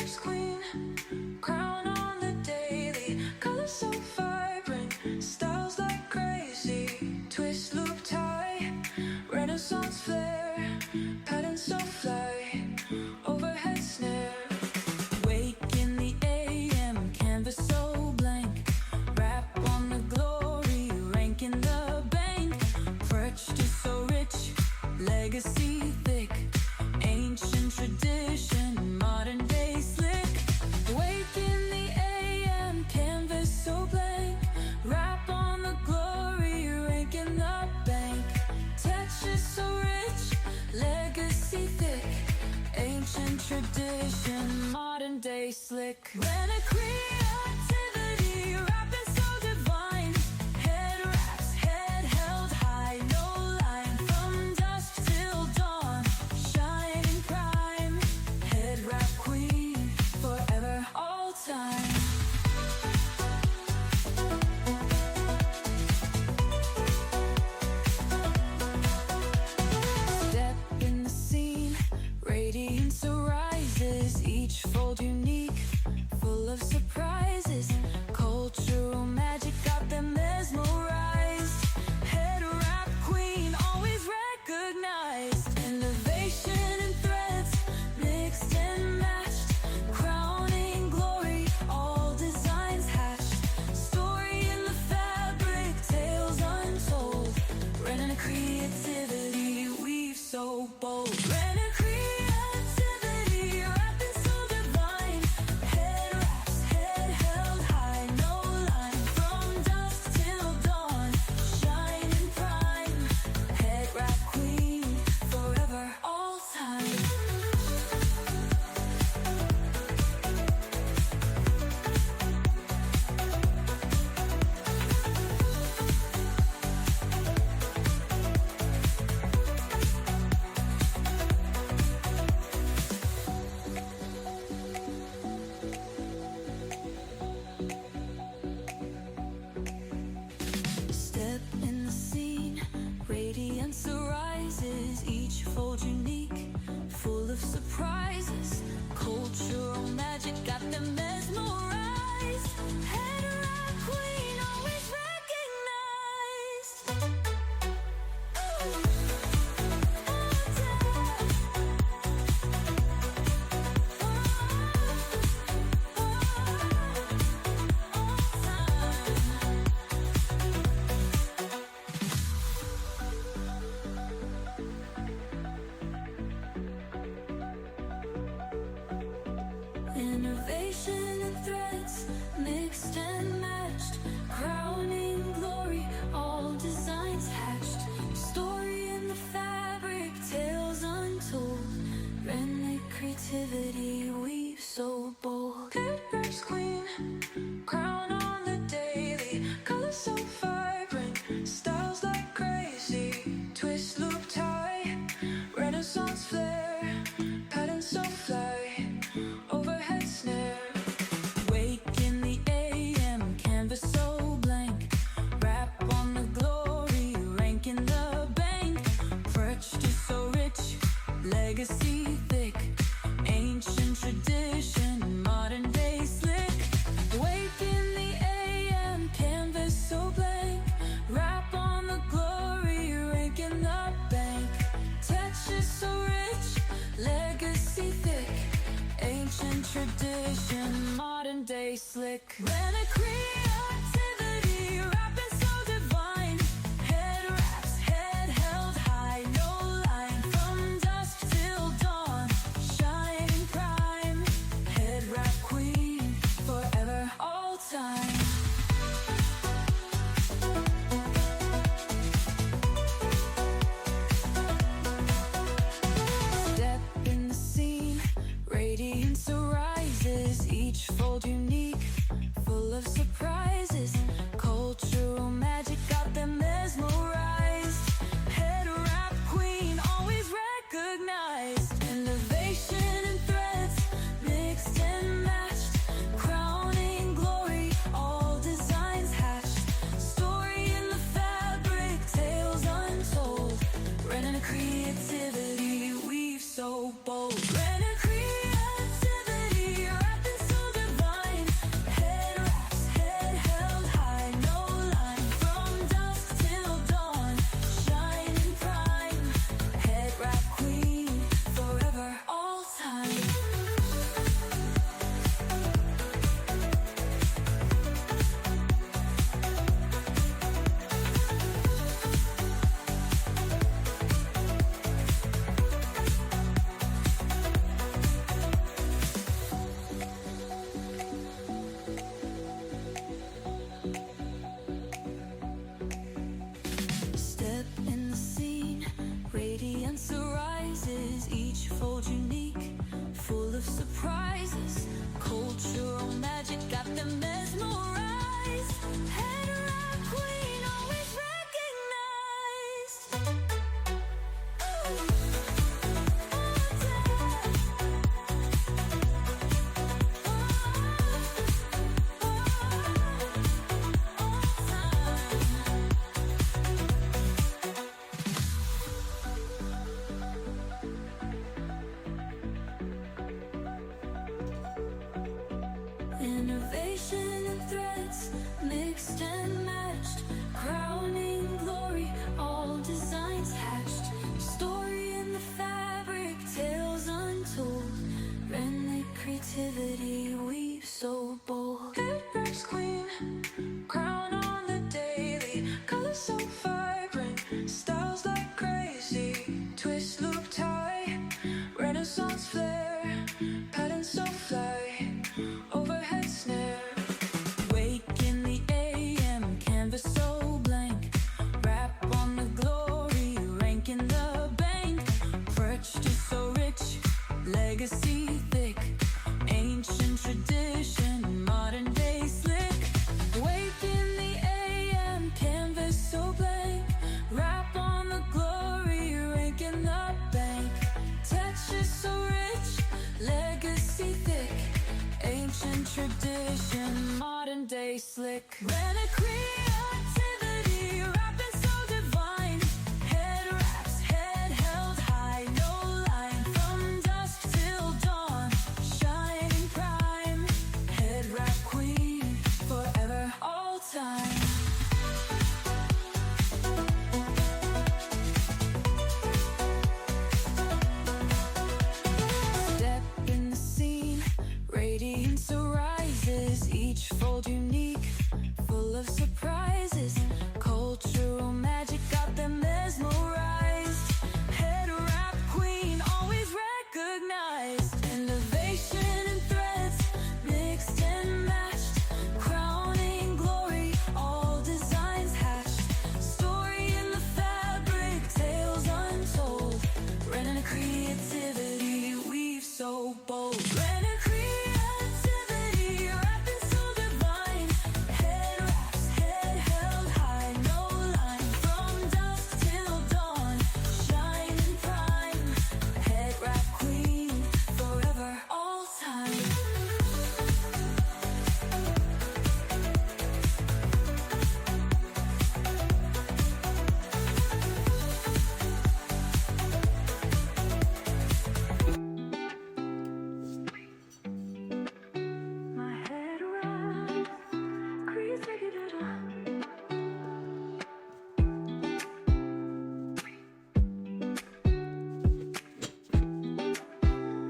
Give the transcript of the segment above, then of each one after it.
Headwrap's queen, crown on the daily, colors so vibrant, styles like crazy, twist loop tie, Renaissance flair, patterns so fly, overhead snare. Wake in the AM, canvas so blank, wrap on the glory, rank in the bank, perched is so rich, legacy thick, ancient tradition, modern day slick. Wake in the AM, canvas so blank, wrap on the glory, rank in the bank, texture so rich, legacy thick, ancient tradition, modern day slick. When a creativity, rapping so divine, head wraps, head held high, no line, from dusk till dawn, shining prime, head wrap queen, forever, all time. Step in the scene, radiance arises, each fold unique, full of surprises, cultural magic got them mesmerized, head wrap queen, always recognized, innovation and threads, mixed and matched, crowning glory, all designs hatched, story in the fabric, tales untold, running a creativity, weave so bold, running a creativity, rapping so divine, head wraps, head held high, no line, from dusk till dawn, shining prime, head wrap queen, forever, all time. Step in the scene, radiance arises, each fold unique, full of surprises, cultural magic got them mesmerized, head wrap queen, always recognized. Innovation and threads, mixed and matched, crowning glory, all designs hatched, story in the fabric, tales untold, rhythmic creativity, weave so bold. Turban's queen, crown on the daily, colors so vibrant, styles like crazy, twist loop tie, Renaissance flair, patterns so fly, overhead snare. Wake in the AM, canvas so blank, wrap on the glory, rank in the bank, perched is so rich, legacy thick, ancient tradition, modern day slick. Wake in the AM, canvas so blank, wrap on the glory, rank in the bank, texture so rich, legacy thick, ancient tradition, modern day slick. When a creativity, rapping so divine, head wraps, head held high, no line, from dusk till dawn, shining prime, head wrap queen, forever, all time. Step in the scene, radiance arises, each fold unique, full of surprises, cultural magic got them mesmerized, head wrap queen, always recognized, innovation and threads, mixed and matched, crowning glory, all designs hatched, story in the fabric, tales untold, running a creativity, weave so bold, running a creativity, creativity weaves so bold. Headwrap's queen, crown on the daily, colors so vibrant, styles like crazy, twist loop tie, Renaissance flair, patterns so fly, overhead snare. Wake in the AM, canvas so blank, wrap on the glory, rank in the bank, perched is so rich, legacy thick, ancient tradition, modern day slick. Wake in the AM, canvas so blank, wrap on the glory, rank in the bank, texture so rich, legacy thick, ancient tradition, modern day slick. Ran a creativity, rapping so divine, head wraps, head held high, no line, from dusk till dawn, shining prime, head wrap queen, forever, all time. Step in the scene, radiance arises, each fold unique, full of surprises. Cultural magic got them mesmerized. Head wrap queen, always recognized. Innovation and threads, mixed and matched. Crowning glory, all designs hatched. Story in the fabric, tales untold. Renting creativity, weave so bold. Renting creativity, rapping so divine. Head wraps, head held high, no line, from dusk till dawn, shining prime. Head wrap queen, forever, all time. My head wraps, creativity.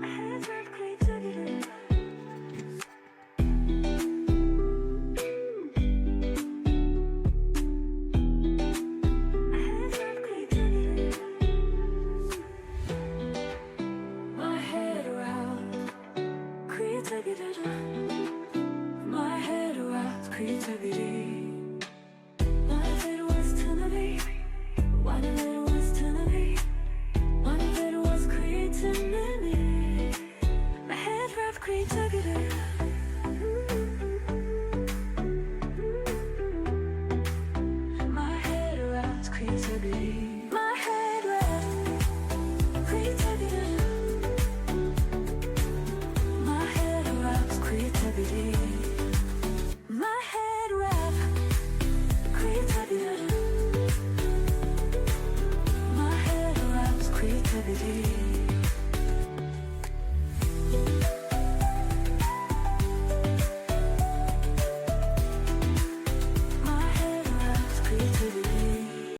Head wrap creativity. Head wrap creativity. My head wrap creativity. My head wraps creativity. What if it was to be? What if it was to be? What if it was creativity? My head wraps creativity.